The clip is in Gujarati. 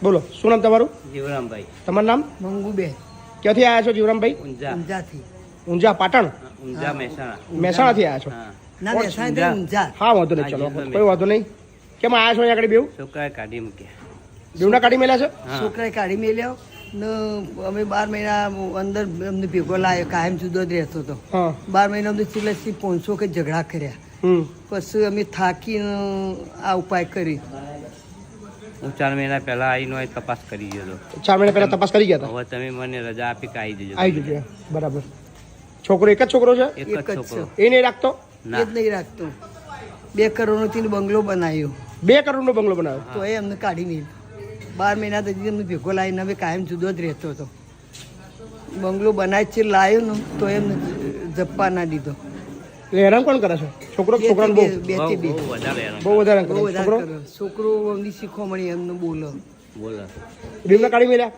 બોલો શું નામ તમારું? જીવરામભાઈ. તમારું નામ? મંગુબેન. ક્યાંથી આવ્યા છો જીવરામભાઈ? ઊંઝાથી. ઊંઝા પાટણ? ઊંઝા મહેસાણા. મહેસાણાથી આવ્યા છો? ના મહેસાણા ઊંઝા. હા વાંધો નહીં, ચલો કોઈ વાંધો નહીં. કેમ આવ્યા છો અહીંયા આગળ બેવ? છોકરાએ કાઢી મૂક્યા. બેવના કાઢી મેલ્યા છે? છોકરાએ કાઢી મેલ્યો ને અમે 12 મહિના અંદર અમને ભેગો લાવ્યો, કાયમ જુદો જ રહેતો હતો. હા 12 મહિના અમને સિલેસથી 500 કે ઝઘડા કર્યા. પછી અમે થાકીને આ ઉપાય કરી. હું 4 મહિના પહેલા આવીને તપાસ કરી ગયો હતો. 4 મહિના પહેલા તપાસ કરી ગયા હતા? હવે તમે મને રજા આપી કે આવી જજો. આવી જજો, બરાબર. છોકરો એક જ છોકરો છે? એક જ છોકરો. એ નહીં રાખતો? એ જ નહીં રાખતો. 2 કરોડનો થી બંગલો બનાવ્યો. 2 કરોડનો બંગલો બનાવ્યો તો એ અમને કાઢી નહીં. 12 મહિના પછી અમને ભેગો લાવીને અમે કાયમ જુદો જ રહેતો હતો. બંગલો બનાવી છે લાવ્યો ને તો એમને જપ્પા ના દીધો. હેરાન કોણ કરે છે? છોકરો છોકરાને બહુ વધારે કરે. છોકરો છોકરો અમને શીખવા મળી એમને બોલો. બોલો. બેવના કાઢી મેલ્યા?